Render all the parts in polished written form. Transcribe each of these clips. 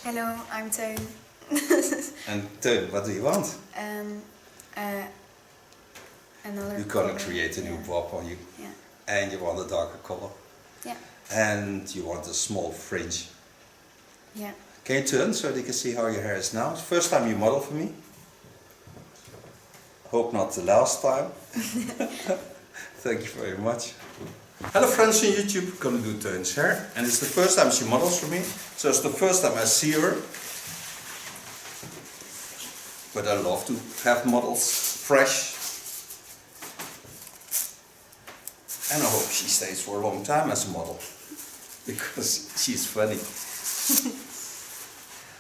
Hello, I'm Teun. And Teun, what do you want? Another You're gonna color. create a new bob on you. Yeah. And you want a darker color. Yeah. And you want a small fringe. Yeah. Can you turn so they can see how your hair is now? It's the first time you model for me. Hope not the last time. Thank you very much. Hello friends on YouTube, gonna do Teun's hair. And it's the first time she models for me. So it's the first time I see her. But I love to have models fresh. And I hope she stays for a long time as a model. Because she's funny.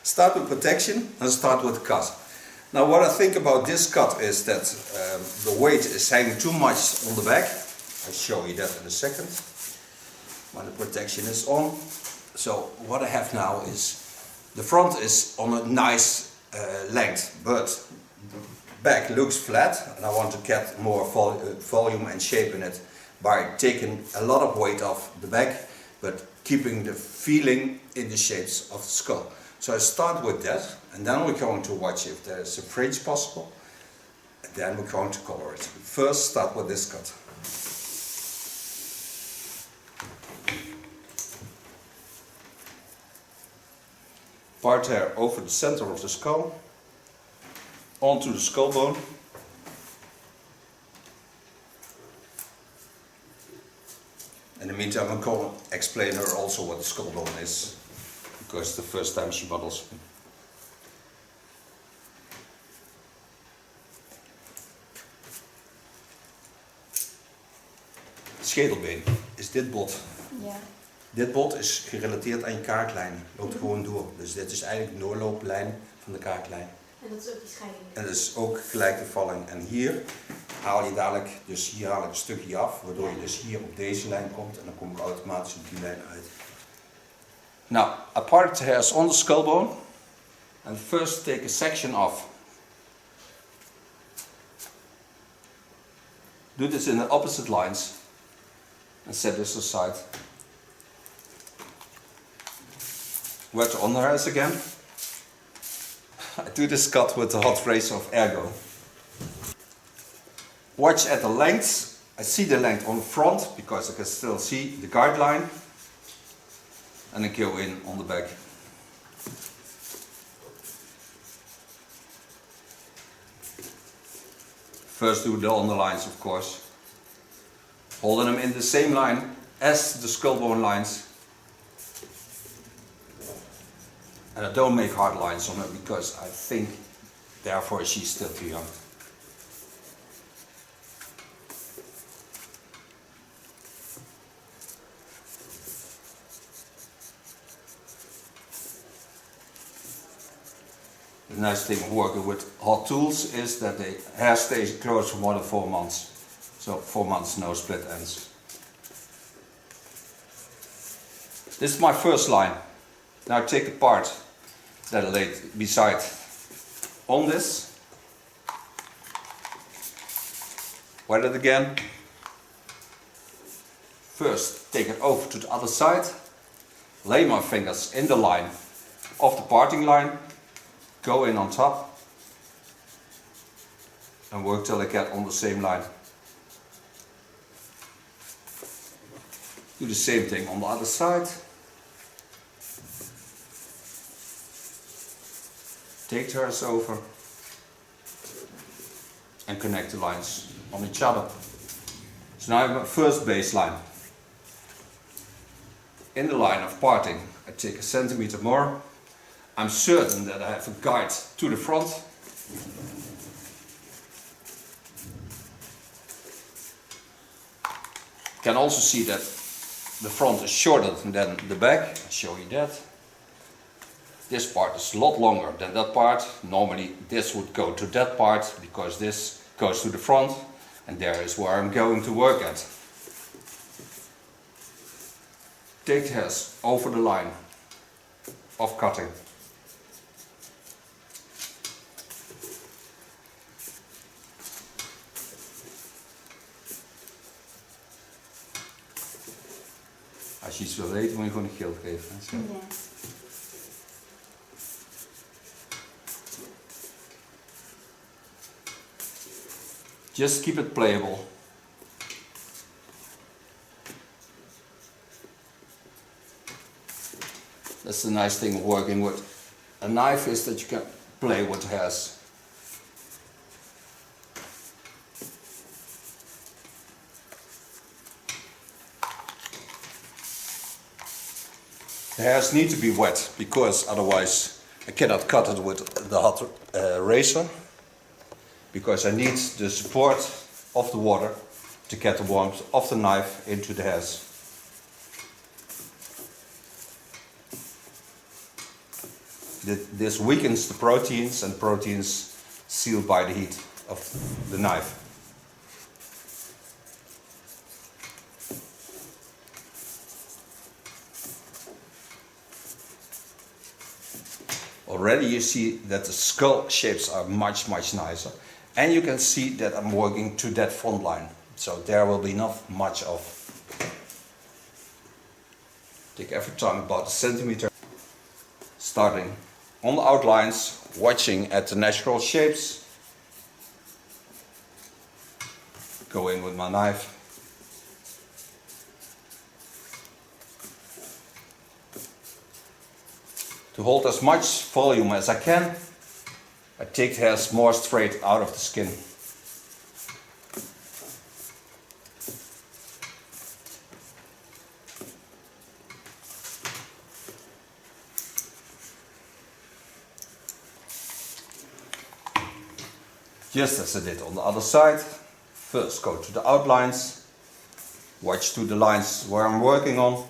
Start with protection and start with cut. Now what I think about this cut is that the weight is hanging too much on the back. I'll show you that in a second when the protection is on. So what I have now is the front is on a nice length, but the back looks flat and I want to get more volume and shape in it by taking a lot of weight off the back but keeping the feeling in the shapes of the skull. So I start with that and then we're going to watch if there's a fringe possible and then we're going to color it. First start with this cut. Part hair over the center of the skull, onto the skull bone. In the meantime, I'm going to explain her also what the skull bone is, because it's the first time she models. Schedelbeen is dit bot. Ja. Dit bot is gerelateerd aan je kaartlijn. Loopt gewoon door. Dus dit is eigenlijk de doorlooplijn van de kaartlijn. En dat is ook die scheiding. En dat is ook gelijk de valling. En hier haal je dadelijk, dus hier haal ik een stukje af, waardoor je dus hier op deze lijn komt en dan kom ik automatisch op die lijn uit. Now, I parted the hairs on the skull bone and first take a section off. Do this in the opposite lines and set this aside. Wet the underhairs again. I do this cut with the hot razor of Ergo. Watch at the lengths. I see the length on the front because I can still see the guideline. And I go in on the back. First do the underlines, of course. Holding them in the same line as the skull bone lines. And I don't make hard lines on her because I think therefore she's still too young. The nice thing of working with hot tools is that the hair stays closed for more than 4 months. So 4 months, no split ends. This is my first line. Now take the part that I laid beside on this. Wet it again. First take it over to the other side. Lay my fingers in the line of the parting line. Go in on top. And work till I get on the same line. Do the same thing on the other side. Take the hairs over and connect the lines on each other. So now I have my first baseline. In the line of parting, I take a centimeter more. I'm certain that I have a guide to the front. You can also see that the front is shorter than the back. I'll show you that. This part is a lot longer than that part. Normally this would go to that part because this goes to the front and there is where I'm going to work at. Take the hairs over the line of cutting. Als je iets wil weten moet je gewoon een geld geven. Hè? Ja. Just keep it playable. That's the nice thing of working with a knife, is that you can play with hairs. The hairs need to be wet, because otherwise I cannot cut it with the hot razor, because I need the support of the water to get the warmth of the knife into the hairs. This weakens the proteins, and proteins sealed by the heat of the knife. Already you see that the skull shapes are much nicer, and you can see that I'm working to that front line, so there will be not much of. Take every time about a centimeter, starting on the outlines, watching at the natural shapes, go in with my knife. To hold as much volume as I can, I take the hairs more straight out of the skin. Just as I did on the other side. First go to the outlines, watch to the lines where I'm working on.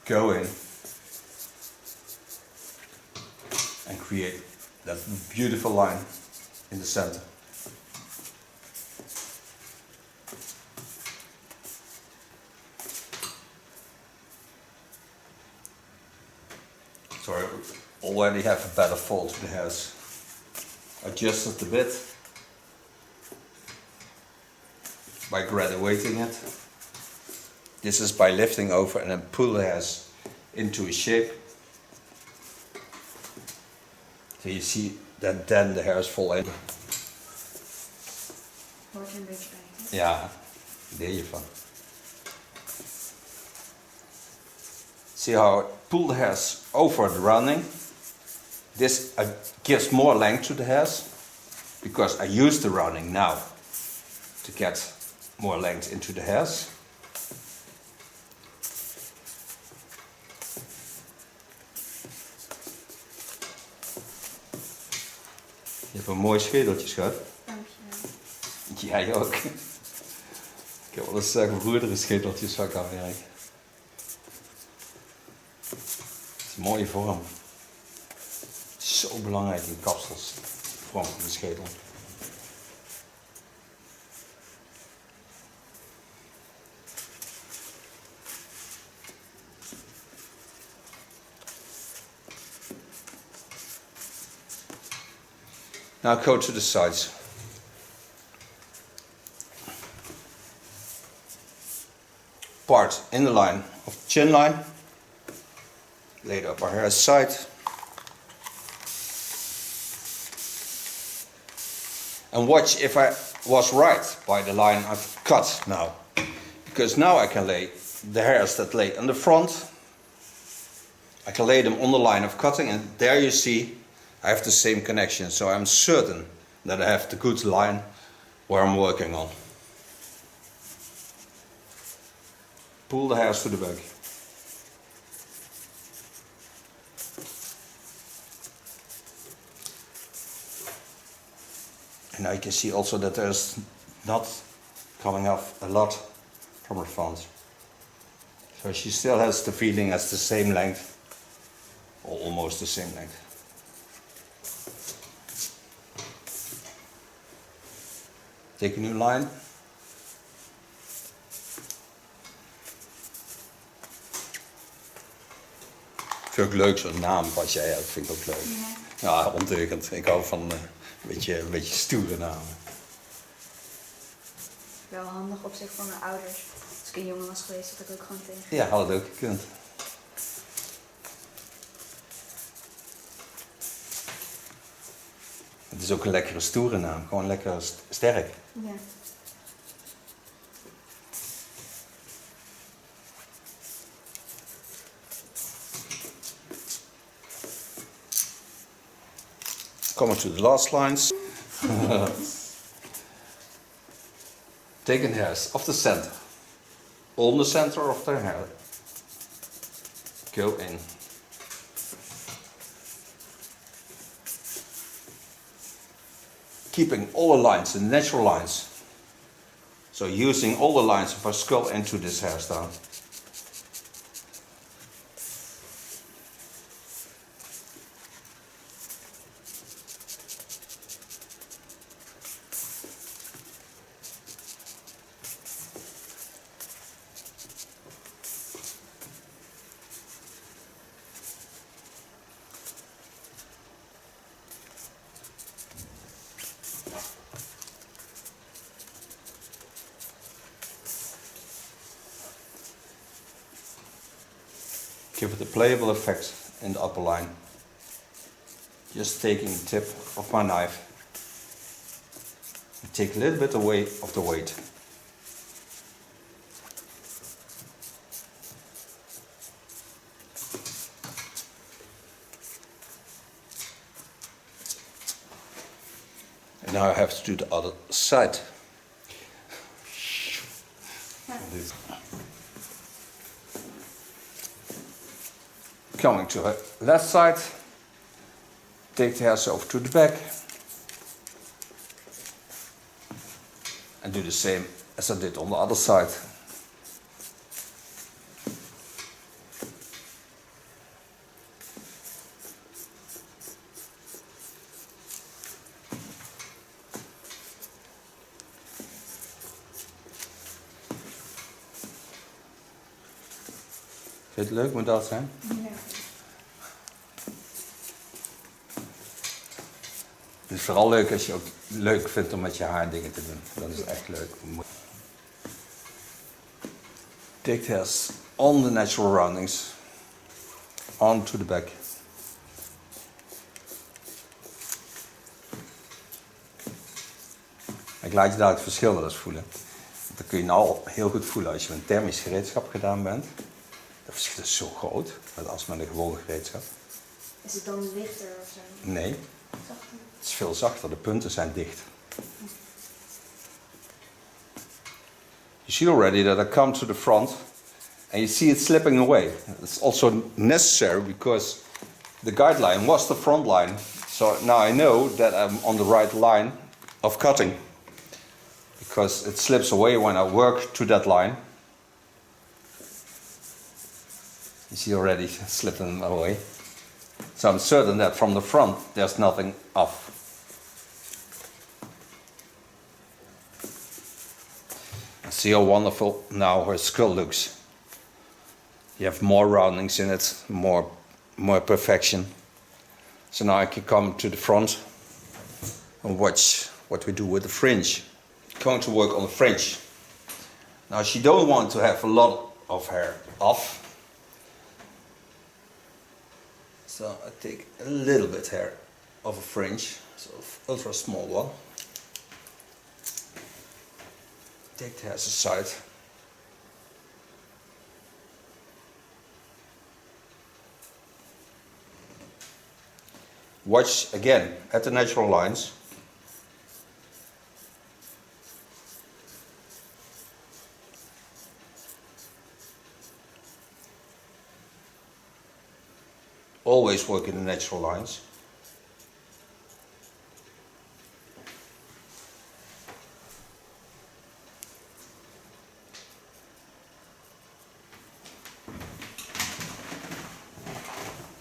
Go in and create that beautiful line in the center. So I already have a better fall to the hairs. Adjust it a bit by graduating it. This is by lifting over and then pull the hairs into a shape. So you see that then the hairs fall in. Hoort er een beetje bij. Hè? Ja, there you go. See how I pull the hairs over the running. This gives more length to the hairs, because I use the running now to get more length into the hairs. Je hebt een mooi schedeltje, schat. Dankjewel. Jij ook. Ik heb wel eens gebroedere schedeltjes van kan werken. Het is een mooie vorm. Het is zo belangrijk in kapsels. De vorm van de schedel. Now go to the sides. Part in the line of the chin line. Laid up our hair aside. And watch if I was right by the line I've cut now. Because now I can lay the hairs that lay in the front. I can lay them on the line of cutting, and there you see I have the same connection, so I'm certain that I have the good line where I'm working on. Pull the hairs to the back. And now you can see also that there's not coming off a lot from her front. So she still has the feeling as the same length, or almost the same length. Take a new line. Vind ik leuk zo'n naam wat jij hebt, vind ik ook leuk. Ja, ondeugend. Ik hou van een beetje stoere namen. Wel handig op zich voor mijn ouders. Als ik een jongen was geweest, had ik ook gewoon tegen. Ja, had het ook gekund. Het is ook een lekkere stoere naam, gewoon lekker sterk. Ja. Coming to the last lines. Taking hairs off the center. On the center of the hair. Go in. Keeping all the lines, the natural lines. So using all the lines of our skull into this hairstyle. Give it a playable effect in the upper line. Just taking the tip of my knife and take a little bit away of the weight. And now I have to do the other side. Coming to the left side, take the hairs over to the back and do the same as I did on the other side. Vind je het leuk met dat, hè? Ja. Het is vooral leuk als je ook leuk vindt om met je haar dingen te doen. Dat is echt leuk. Take the hairs on the natural roundings, on to the back. Ik laat je daar het verschil wel eens voelen. Want dat kun je nou al heel goed voelen als je met een thermisch gereedschap gedaan bent. Dat verschil is zo groot als met een gewone gereedschap. Is het dan lichter of zo? Nee. Zachter? Het is veel zachter, de punten zijn dicht. You see already that I come to the front and you see it slipping away. It's also necessary because the guideline was the front line. So now I know that I'm on the right line of cutting. Because it slips away when I work to that line. You see already slipping away. So I'm certain that from the front there's nothing off. See how wonderful now her skull looks. You have more roundings in it, more perfection. So now I can come to the front and watch what we do with the fringe. Going to work on the fringe. Now she don't want to have a lot of hair off. So I take a little bit hair of a fringe, so ultra small one. Take the hairs aside. Watch again at the natural lines. Always work in the natural lines.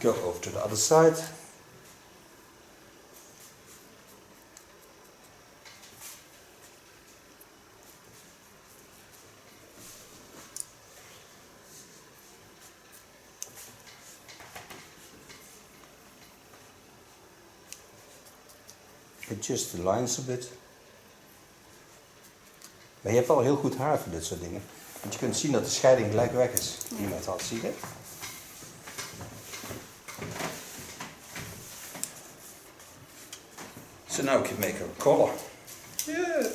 Go over to the other side. Adjust the lines a bit. Maar je hebt wel heel goed haar voor dit soort dingen. Want je kunt zien dat de scheiding gelijk weg is. Die je net had, zie je? So now we can make her color. Yeah.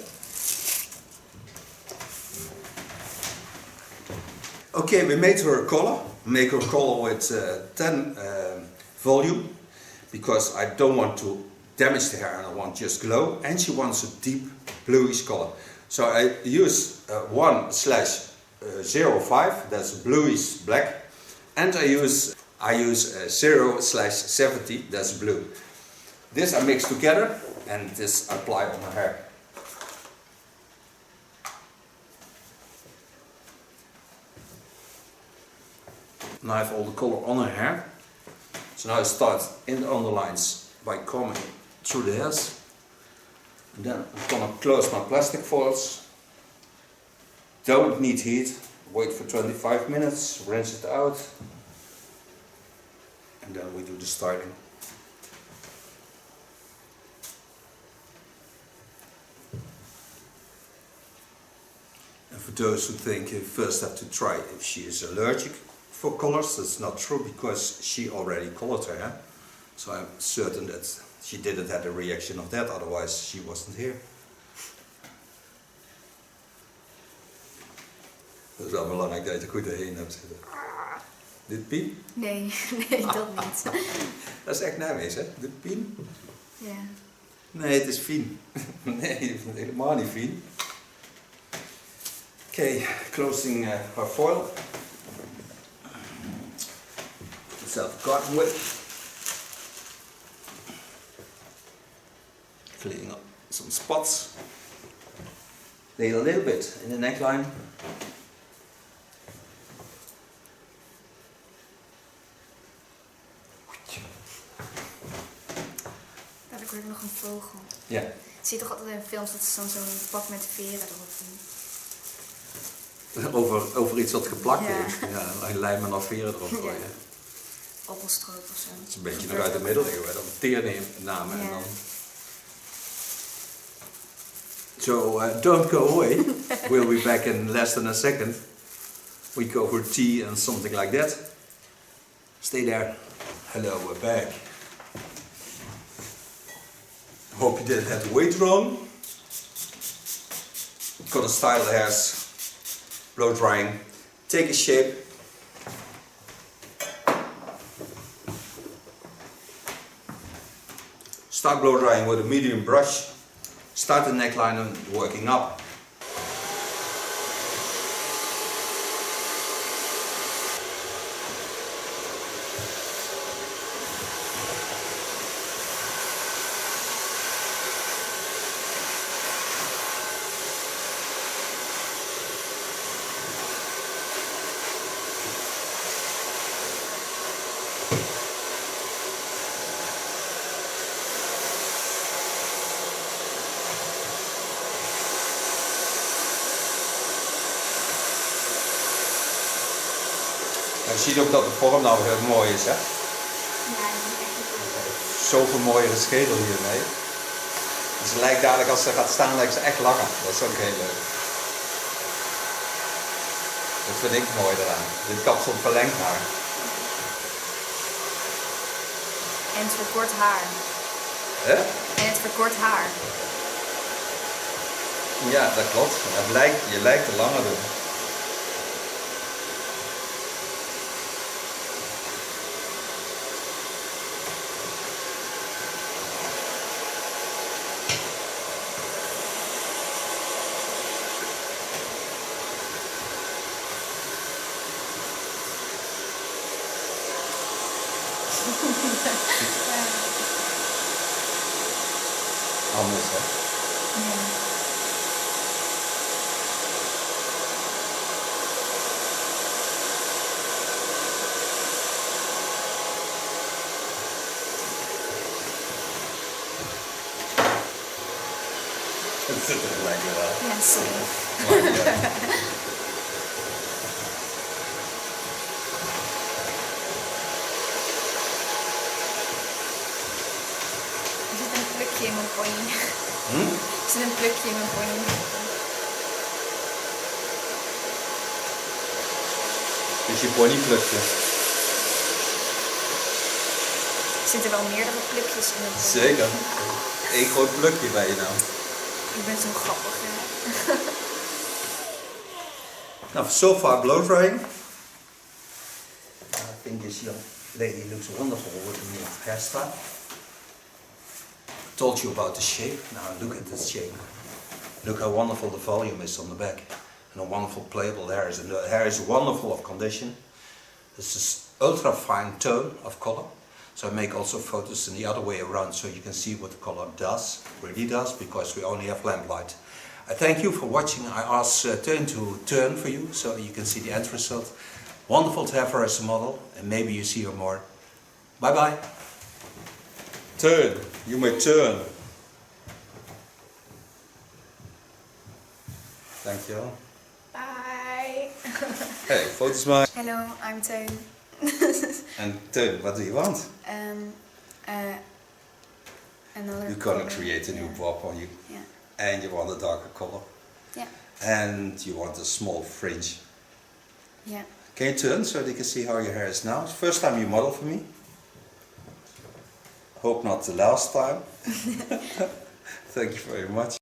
Okay, we made her a color. Make her color with 10 volume, because I don't want to damage the hair and I want just glow, and she wants a deep bluish color. So I use 1/05, that's bluish black, and I use 0/70, that's blue. This I mix together and this I apply on my hair. Now I have all the color on her hair. So now I start in the underlines by combing through the hairs. And then I'm gonna close my plastic foils. Don't need heat. Wait for 25 minutes, rinse it out. And then we do the styling. And for those who think you first have to try if she is allergic for colors, that's not true, because she already colored her hair. So I'm certain that she didn't have a reaction of that, otherwise she wasn't here. Dat is wel belangrijk dat je er goed doorheen hebt zitten. Dit pien? Nee, nee, dat niet. Dat is echt Nijmees, hè? Dit pien? Ja. Nee, het is fien. Nee, helemaal niet fien. Okay, closing her foil. Self cotton whip. Cleaning up some spots. Lay a little bit in the neckline. Daar hoor ik nog een vogel. Ja. Je ziet toch altijd in films dat ze dan zo'n pak met veren erop doen. Over iets wat geplakt Ja. heeft. Ja, een lijm en dan veren erop gooien. Ja. Appelstroop of zo. Dat is een beetje nog uit de middeleeuwen. Dan teernamen en Ja. dan... So don't go away. We'll be back in less than a second. We go for tea and something like that. Stay there. Hello, we're back. Hope you didn't have to wait wrong. Gonna style the hairs. Blow drying. Take a shape. Start blow drying with a medium brush. Start the neckline and working up. Je ziet ook dat de vorm nou heel mooi is, hè? Ja, die is echt goed. Zoveel mooiere schedel hiermee. Dus het lijkt dadelijk, als ze gaat staan, lijkt ze echt langer. Dat is ook heel leuk. Dat vind ik mooi eraan. Dit kapsel verlengt haar. En het verkort haar. Hè? En het verkort haar. Ja, dat klopt. Je lijkt er langer doen. Anders, hè? Ja. Het zit er gelijk weer wel. Ja, sorry. Er zit een plukje in mijn pony. Er zit een plukje in mijn pony. Dus je ponyplukje. Er zitten wel meerdere plukjes in het. Zeker. Eén groot plukje bij je nou. Ik ben zo grappig, hè. Now, so far blow drying. I think this young lady looks wonderful with the new hairstyle. I told you about the shape. Now look at this shape. Look how wonderful the volume is on the back. And a wonderful playable hair is. And the hair is wonderful of condition. This is ultra fine tone of color. So I make also photos in the other way around so you can see what the color does, really does, because we only have lamplight. I thank you for watching. I asked Teun to turn for you so you can see the end result. Wonderful to have her as a model, and maybe you see her more. Bye bye. Teun, you may turn. Thank you. Bye. Hey, foto's maken. Hello, I'm Teun. And Teun, what do you want? Another You're gonna color. create a new bob on you. Yeah. And you want a darker color. Yeah. And you want a small fringe. Yeah. Can you turn so they can see how your hair is now? It's the first time you model for me. Hope not the last time. Thank you very much.